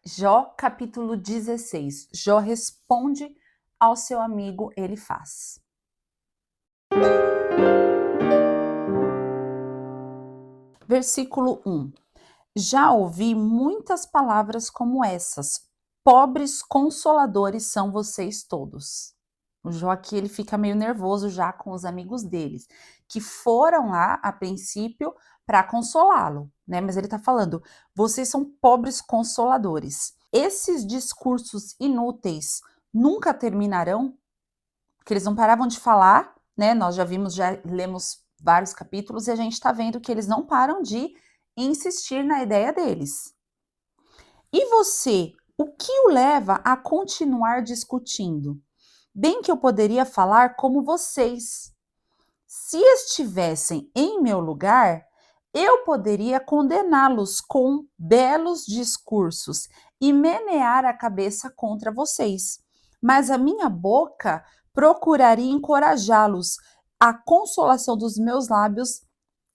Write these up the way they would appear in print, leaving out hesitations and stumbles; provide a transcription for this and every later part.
Jó, capítulo 16. Jó responde ao seu amigo Elifaz. Versículo 1. Já ouvi muitas palavras como essas. Pobres consoladores são vocês todos. O Jó aqui ele fica meio nervoso já com os amigos deles, que foram lá a princípio para consolá-lo, né? Mas ele está falando, vocês são pobres consoladores. Esses discursos inúteis nunca terminarão? Porque eles não paravam de falar, né? Nós já lemos vários capítulos e a gente está vendo que eles não param de insistir na ideia deles. E você, o que o leva a continuar discutindo? Bem que eu poderia falar como vocês. Se estivessem em meu lugar, eu poderia condená-los com belos discursos e menear a cabeça contra vocês. Mas a minha boca procuraria encorajá-los. A consolação dos meus lábios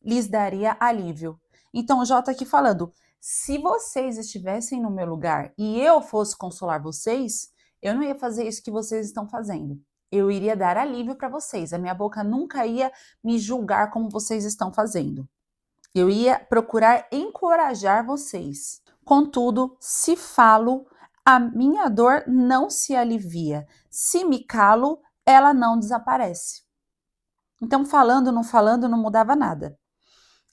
lhes daria alívio. Então, o Jó está aqui falando: se vocês estivessem no meu lugar e eu fosse consolar vocês, eu não ia fazer isso que vocês estão fazendo. Eu iria dar alívio para vocês. A minha boca nunca ia me julgar como vocês estão fazendo. Eu ia procurar encorajar vocês. Contudo, se falo, a minha dor não se alivia. Se me calo, ela não desaparece. Então, falando, não mudava nada.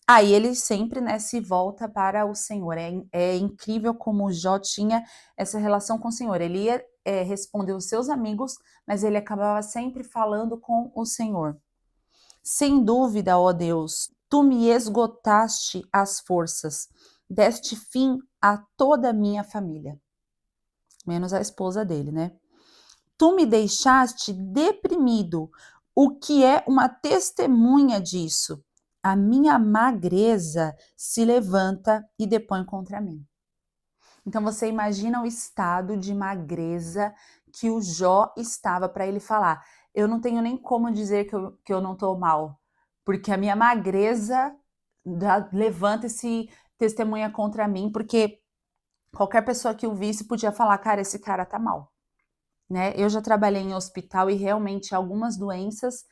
Aí ele sempre, né, se volta para o Senhor. É incrível como o Jó tinha essa relação com o Senhor. Ele ia responder os seus amigos, mas ele acabava sempre falando com o Senhor. Sem dúvida, ó Deus, tu me esgotaste as forças, deste fim a toda a minha família. Menos a esposa dele, né? Tu me deixaste deprimido, o que é uma testemunha disso. A minha magreza se levanta e depõe contra mim. Então você imagina o estado de magreza que o Jó estava para ele falar. Eu não tenho nem como dizer que eu não estou mal, porque a minha magreza levanta esse testemunha contra mim, porque qualquer pessoa que o visse podia falar, cara, esse cara tá mal. Né? Eu já trabalhei em hospital e realmente algumas doenças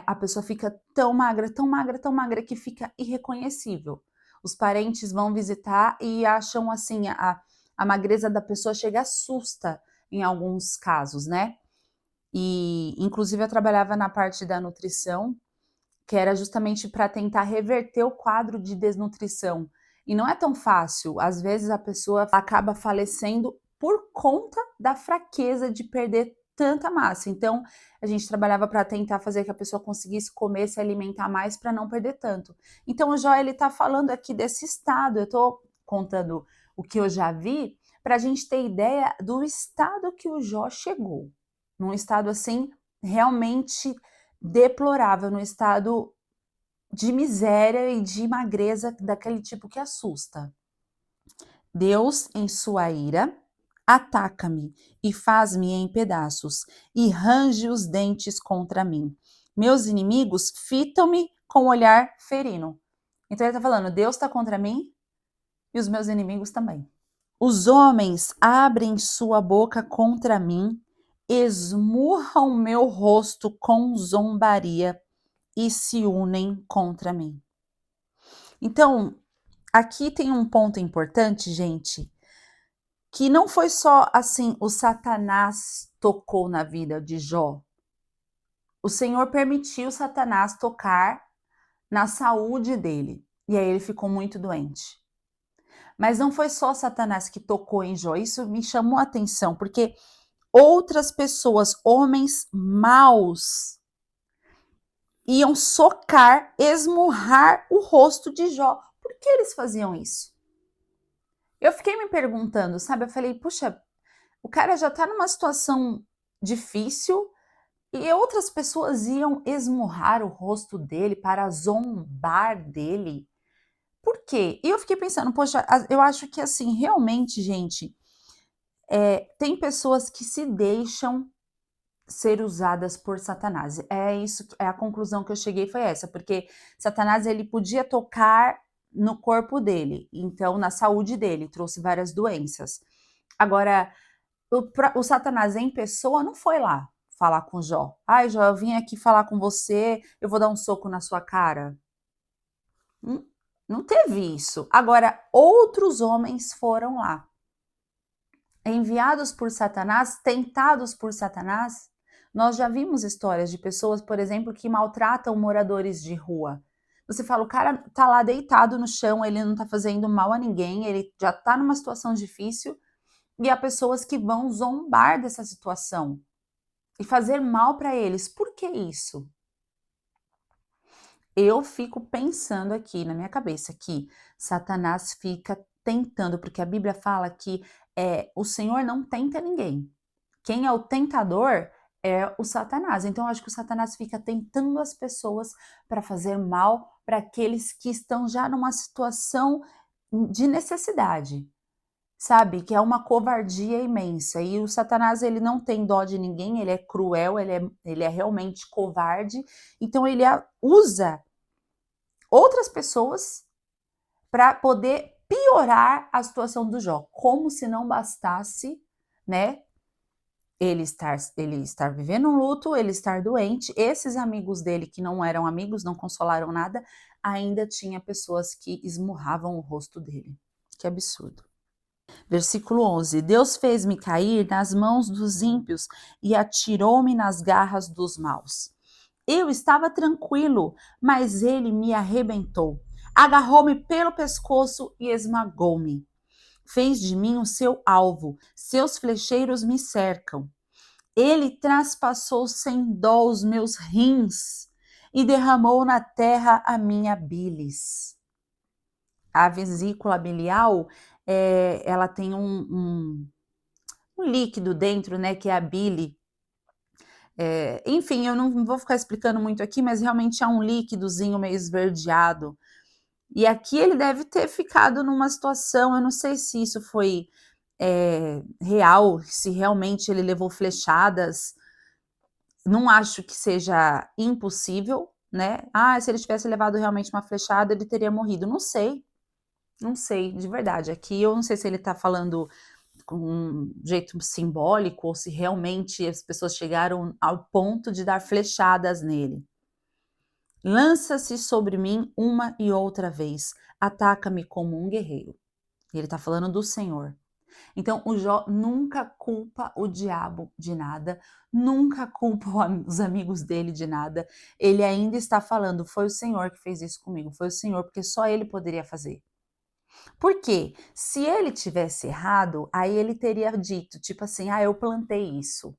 a pessoa fica tão magra, tão magra, tão magra que fica irreconhecível. Os parentes vão visitar e acham assim, a magreza da pessoa chega assusta em alguns casos, né? E inclusive eu trabalhava na parte da nutrição, que era justamente para tentar reverter o quadro de desnutrição. E não é tão fácil, às vezes a pessoa acaba falecendo por conta da fraqueza de perder tanta massa. Então, a gente trabalhava para tentar fazer que a pessoa conseguisse comer, se alimentar mais para não perder tanto. Então, o Jó, ele está falando aqui desse estado. Eu estou contando o que eu já vi para a gente ter ideia do estado que o Jó chegou. Num estado assim, realmente deplorável, num estado de miséria e de magreza daquele tipo que assusta. Deus, em sua ira, ataca-me e faz-me em pedaços e range os dentes contra mim. Meus inimigos fitam-me com o olhar ferino. Então ele está falando, Deus está contra mim e os meus inimigos também. Os homens abrem sua boca contra mim, esmurram meu rosto com zombaria e se unem contra mim. Então, aqui tem um ponto importante, gente, que não foi só assim, o Satanás tocou na vida de Jó. O Senhor permitiu Satanás tocar na saúde dele. E aí ele ficou muito doente. Mas não foi só Satanás que tocou em Jó. Isso me chamou a atenção, porque outras pessoas, homens maus, iam socar, esmurrar o rosto de Jó. Por que eles faziam isso? Eu fiquei me perguntando, sabe? Eu falei, puxa, o cara já tá numa situação difícil e outras pessoas iam esmurrar o rosto dele para zombar dele. Por quê? E eu fiquei pensando, poxa, eu acho que assim, realmente, gente, tem pessoas que se deixam ser usadas por Satanás. É isso, a conclusão que eu cheguei foi essa, porque Satanás ele podia tocar no corpo dele, então na saúde dele, trouxe várias doenças. Agora, o Satanás em pessoa não foi lá falar com Jó. Ai, Jó, eu vim aqui falar com você, eu vou dar um soco na sua cara. Não, não teve isso. Agora, outros homens foram lá, enviados por Satanás, tentados por Satanás. Nós já vimos histórias de pessoas, por exemplo, que maltratam moradores de rua. Você fala, o cara tá lá deitado no chão, ele não tá fazendo mal a ninguém, ele já tá numa situação difícil, e há pessoas que vão zombar dessa situação e fazer mal para eles. Por que isso? Eu fico pensando aqui na minha cabeça que Satanás fica tentando, porque a Bíblia fala que o Senhor não tenta ninguém. Quem é o tentador é o Satanás. Então, eu acho que o Satanás fica tentando as pessoas para fazer mal para aqueles que estão já numa situação de necessidade, sabe? Que é uma covardia imensa. E o Satanás, ele não tem dó de ninguém, ele é cruel, ele é realmente covarde. Então, ele usa outras pessoas para poder piorar a situação do Jó, como se não bastasse, né? Ele estar vivendo um luto, ele estar doente, esses amigos dele que não eram amigos, não consolaram nada, ainda tinha pessoas que esmurravam o rosto dele. Que absurdo. Versículo 11: Deus fez-me cair nas mãos dos ímpios e atirou-me nas garras dos maus. Eu estava tranquilo, mas ele me arrebentou. Agarrou-me pelo pescoço e esmagou-me. Fez de mim o seu alvo, seus flecheiros me cercam. Ele traspassou sem dó os meus rins e derramou na terra a minha bilis. A vesícula biliar, ela tem um líquido dentro, né, que é a bile. Enfim, eu não vou ficar explicando muito aqui, mas realmente é um líquidozinho meio esverdeado. E aqui ele deve ter ficado numa situação, eu não sei se isso foi real, se realmente ele levou flechadas. Não acho que seja impossível, né? Ah, se ele tivesse levado realmente uma flechada, ele teria morrido. Não sei, não sei, de verdade. Aqui eu não sei se ele tá falando com um jeito simbólico ou se realmente as pessoas chegaram ao ponto de dar flechadas nele. Lança-se sobre mim uma e outra vez, ataca-me como um guerreiro. Ele está falando do Senhor. Então, o Jó nunca culpa o diabo de nada, nunca culpa os amigos dele de nada. Ele ainda está falando, foi o Senhor que fez isso comigo, foi o Senhor, porque só ele poderia fazer. Por quê? Se ele tivesse errado, aí ele teria dito, tipo assim, eu plantei isso.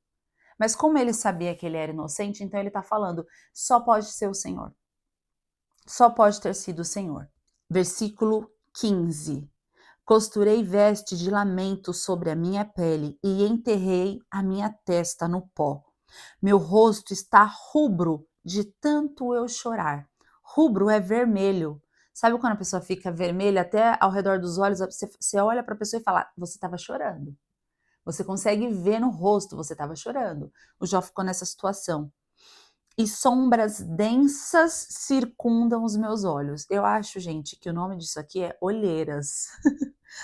Mas como ele sabia que ele era inocente, então ele está falando, só pode ser o Senhor. Só pode ter sido o Senhor. Versículo 15. Costurei veste de lamento sobre a minha pele e enterrei a minha testa no pó. Meu rosto está rubro de tanto eu chorar. Rubro é vermelho. Sabe quando a pessoa fica vermelha até ao redor dos olhos? Você olha para a pessoa e fala, você estava chorando. Você consegue ver no rosto, você estava chorando. O Jó ficou nessa situação. E sombras densas circundam os meus olhos. Eu acho, gente, que o nome disso aqui é olheiras.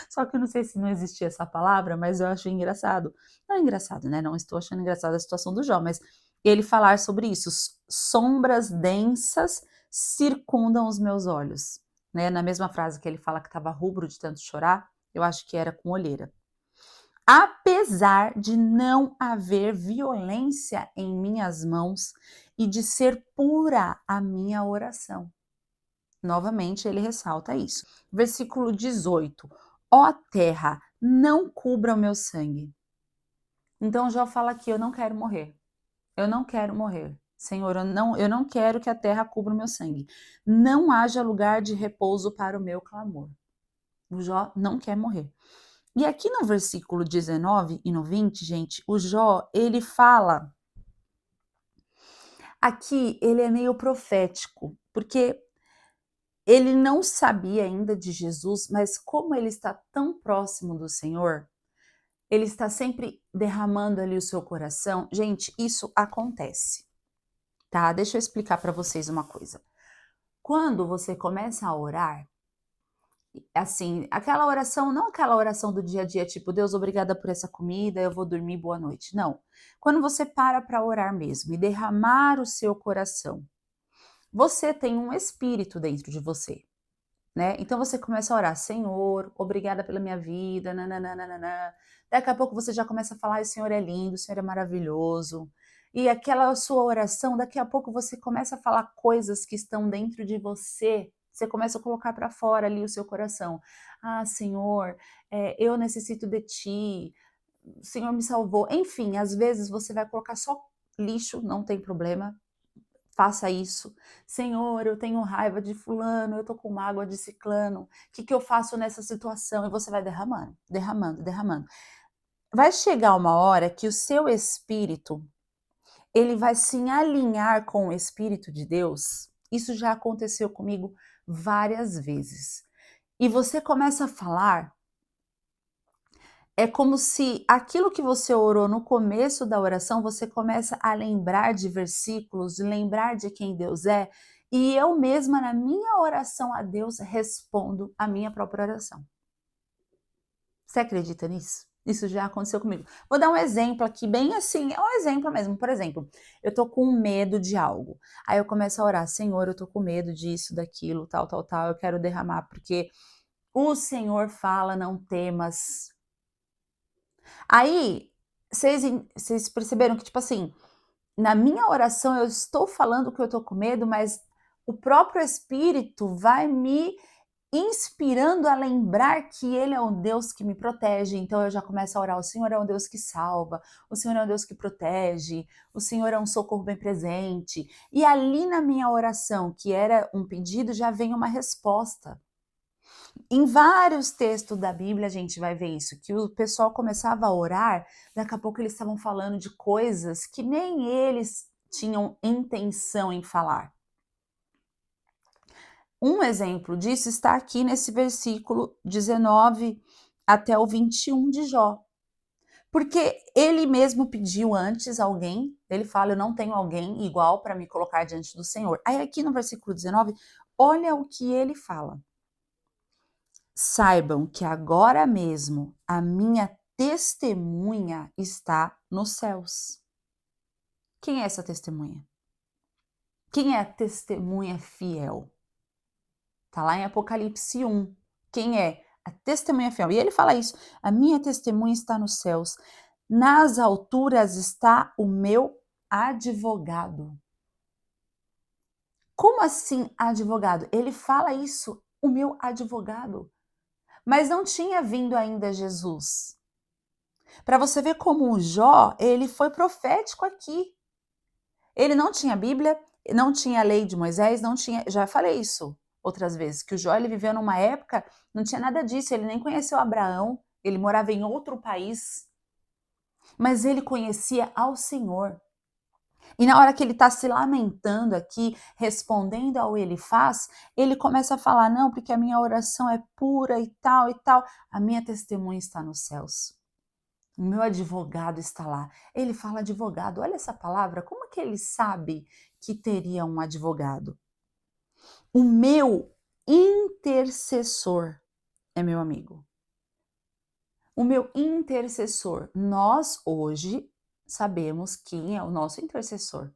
Só que eu não sei se não existia essa palavra, mas eu acho engraçado. Não é engraçado, né? Não estou achando engraçada a situação do Jó, mas ele falar sobre isso. Sombras densas circundam os meus olhos. Né? Na mesma frase que ele fala que estava rubro de tanto chorar, eu acho que era com olheira. Apesar de não haver violência em minhas mãos e de ser pura a minha oração. Novamente ele ressalta isso. Versículo 18. Ó terra, não cubra o meu sangue. Então Jó fala aqui, eu não quero morrer. Eu não quero morrer. Senhor, eu não quero que a terra cubra o meu sangue. Não haja lugar de repouso para o meu clamor. O Jó não quer morrer. E aqui no versículo 19 e no 20, gente, o Jó, ele fala, aqui ele é meio profético, porque ele não sabia ainda de Jesus, mas como ele está tão próximo do Senhor, ele está sempre derramando ali o seu coração. Gente, isso acontece, tá? Deixa eu explicar para vocês uma coisa. Quando você começa a orar, Assim, aquela oração, não aquela oração do dia a dia, tipo: "Deus, obrigada por essa comida, eu vou dormir, boa noite". Não. Quando você para orar mesmo e derramar o seu coração, você tem um espírito dentro de você, né, então você começa a orar: "Senhor, obrigada pela minha vida, nã-nã-nã-nã-nã". Daqui a pouco você já começa a falar: "Ai, o Senhor é lindo, o Senhor é maravilhoso". E aquela sua oração, daqui a pouco você começa a falar coisas que estão dentro de você começa a colocar para fora ali o seu coração. "Ah, Senhor, eu necessito de ti, o Senhor me salvou". Enfim, às vezes você vai colocar só lixo, não tem problema, faça isso. Senhor, eu tenho raiva de fulano, eu tô com mágoa de ciclano, o que que eu faço nessa situação? E você vai derramando, derramando, derramando. Vai chegar uma hora que o seu espírito, ele vai se alinhar com o espírito de Deus. Isso já aconteceu comigo várias vezes. E você começa a falar, é como se aquilo que você orou no começo da oração, você começa a lembrar de versículos, lembrar de quem Deus é, e eu mesma, na minha oração a Deus, respondo a minha própria oração. Você acredita nisso? Isso já aconteceu comigo. Vou dar um exemplo aqui, bem assim, é um exemplo mesmo. Por exemplo, eu tô com medo de algo. Aí eu começo a orar: Senhor, eu tô com medo disso, daquilo, tal, tal, tal. Eu quero derramar, porque o Senhor fala: não temas. Aí, vocês perceberam que, tipo assim, na minha oração eu estou falando que eu tô com medo, mas o próprio Espírito vai me inspirando a lembrar que Ele é um Deus que me protege. Então eu já começo a orar: o Senhor é um Deus que salva, o Senhor é um Deus que protege, o Senhor é um socorro bem presente. E ali na minha oração, que era um pedido, já vem uma resposta. Em vários textos da Bíblia a gente vai ver isso, que o pessoal começava a orar, daqui a pouco eles estavam falando de coisas que nem eles tinham intenção em falar. Um exemplo disso está aqui nesse versículo 19 até o 21 de Jó. Porque ele mesmo pediu antes alguém, ele fala: "Eu não tenho alguém igual para me colocar diante do Senhor". Aí aqui no versículo 19, olha o que ele fala: "Saibam que agora mesmo a minha testemunha está nos céus". Quem é essa testemunha? Quem é a testemunha fiel? Tá lá em Apocalipse 1. Quem é? A testemunha fiel. E ele fala isso: "A minha testemunha está nos céus. Nas alturas está o meu advogado". Como assim advogado? Ele fala isso: "O meu advogado". Mas não tinha vindo ainda Jesus. Para você ver como o Jó, ele foi profético aqui. Ele não tinha Bíblia, não tinha a lei de Moisés, não tinha, já falei isso outras vezes, que o Jó ele viveu numa época, não tinha nada disso, ele nem conheceu Abraão, ele morava em outro país, mas ele conhecia ao Senhor. E na hora que ele está se lamentando aqui, respondendo ao Elifaz, ele começa a falar: não, porque a minha oração é pura e tal e tal. A minha testemunha está nos céus. O meu advogado está lá. Ele fala advogado, olha essa palavra, como que ele sabe que teria um advogado? O meu intercessor é meu amigo. O meu intercessor. Nós hoje sabemos quem é o nosso intercessor.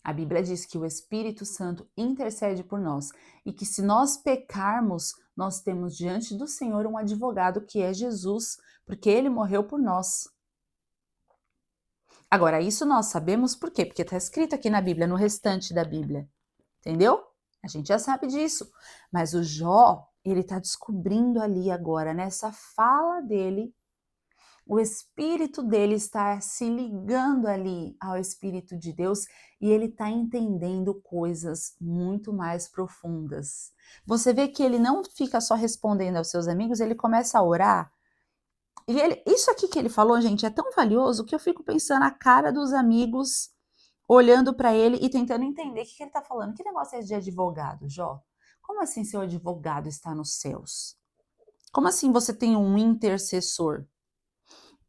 A Bíblia diz que o Espírito Santo intercede por nós e que se nós pecarmos, nós temos diante do Senhor um advogado que é Jesus, porque ele morreu por nós. Agora, isso nós sabemos por quê? Porque está escrito aqui na Bíblia, no restante da Bíblia, entendeu? A gente já sabe disso. Mas o Jó, ele está descobrindo ali agora, nessa fala dele, o espírito dele está se ligando ali ao Espírito de Deus e ele está entendendo coisas muito mais profundas. Você vê que ele não fica só respondendo aos seus amigos, ele começa a orar. E ele, isso aqui que ele falou, gente, é tão valioso que eu fico pensando a cara dos amigos, olhando para ele e tentando entender o que ele está falando. Que negócio é esse de advogado, Jó? Como assim seu advogado está nos céus? Como assim você tem um intercessor?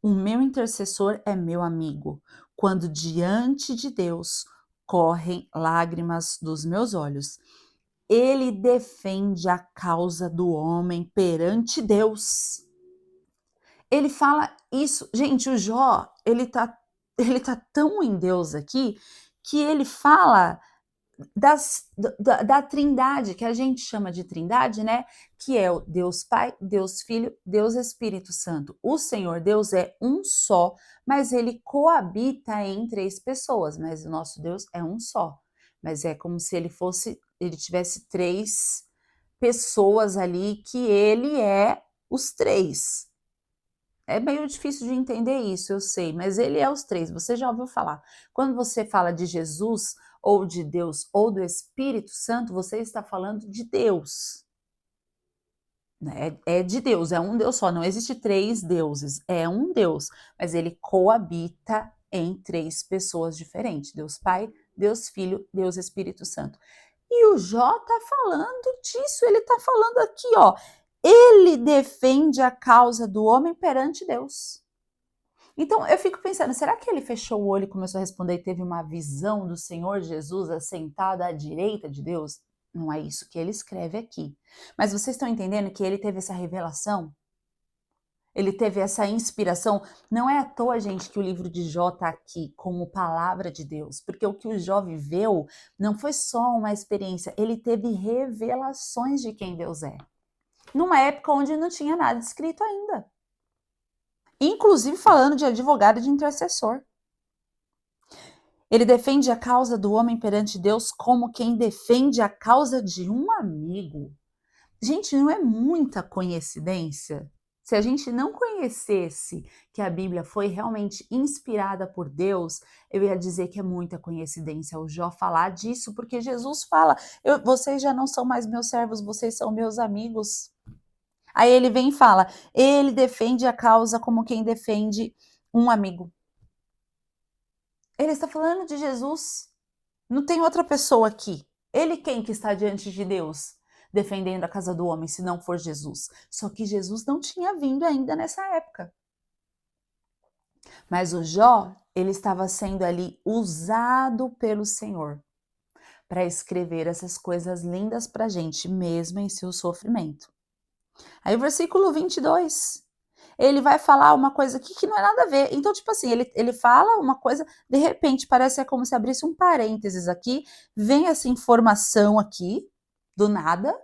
O meu intercessor é meu amigo. Quando diante de Deus correm lágrimas dos meus olhos. ele defende a causa do homem perante Deus. Ele fala isso, gente, o Jó, ele tá tão em Deus aqui, que ele fala da trindade, que a gente chama de trindade, né? Que é o Deus Pai, Deus Filho, Deus Espírito Santo. O Senhor Deus é um só, mas ele coabita em três pessoas, mas o nosso Deus é um só. Mas é como se ele tivesse três pessoas ali, que ele é os três. É meio difícil de entender isso, eu sei, mas ele é os três. Você já ouviu falar? Quando você fala de Jesus, ou de Deus, ou do Espírito Santo, você está falando de Deus. Né? É de Deus, é um Deus só. Não existe três deuses, é um Deus, mas ele coabita em três pessoas diferentes: Deus Pai, Deus Filho, Deus Espírito Santo. E o Jó está falando disso, ele está falando aqui, ó. Ele defende a causa do homem perante Deus. Então eu fico pensando, será que ele fechou o olho e começou a responder e teve uma visão do Senhor Jesus assentado à direita de Deus? Não é isso que ele escreve aqui. Mas vocês estão entendendo que ele teve essa revelação? Ele teve essa inspiração? Não é à toa, gente, que o livro de Jó está aqui como palavra de Deus, porque o que o Jó viveu não foi só uma experiência, ele teve revelações de quem Deus é. Numa época onde não tinha nada escrito ainda. Inclusive falando de advogado e de intercessor. Ele defende a causa do homem perante Deus como quem defende a causa de um amigo. Gente, não é muita coincidência? Se a gente não conhecesse que a Bíblia foi realmente inspirada por Deus, eu ia dizer que é muita coincidência o Jó falar disso, porque Jesus fala, vocês já não são mais meus servos, vocês são meus amigos. Aí ele vem e fala, ele defende a causa como quem defende um amigo. Ele está falando de Jesus. Não tem outra pessoa aqui. Ele quem que está diante de Deus, defendendo a causa do homem, se não for Jesus? Só que Jesus não tinha vindo ainda nessa época. Mas o Jó, ele estava sendo ali usado pelo Senhor para escrever essas coisas lindas para a gente, mesmo em seu sofrimento. Aí o versículo 22, ele vai falar uma coisa aqui que não é nada a ver. Então, tipo assim, ele fala uma coisa, de repente, parece como se abrisse um parênteses aqui, vem essa informação aqui, do nada,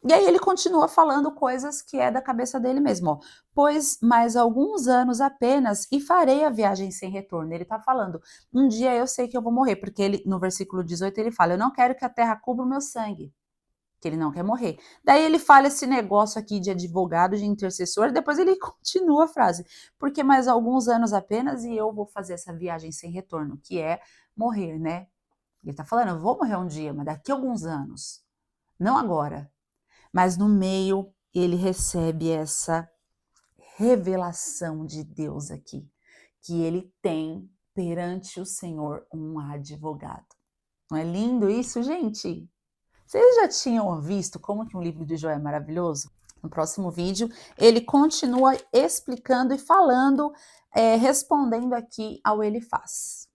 e aí ele continua falando coisas que é da cabeça dele mesmo, ó. Pois mais alguns anos apenas e farei a viagem sem retorno. Ele tá falando, um dia eu sei que eu vou morrer, porque ele, no versículo 18, ele fala, eu não quero que a terra cubra o meu sangue, que ele não quer morrer. Daí ele fala esse negócio aqui de advogado, de intercessor, depois ele continua a frase, porque mais alguns anos apenas e eu vou fazer essa viagem sem retorno, que é morrer, né? Ele tá falando, eu vou morrer um dia, mas daqui a alguns anos, não agora. Mas no meio, ele recebe essa revelação de Deus aqui, que ele tem perante o Senhor um advogado. Não é lindo isso, gente? Vocês já tinham visto como que um livro de Jó é maravilhoso? No próximo vídeo, ele continua explicando e falando, respondendo aqui ao Elifaz.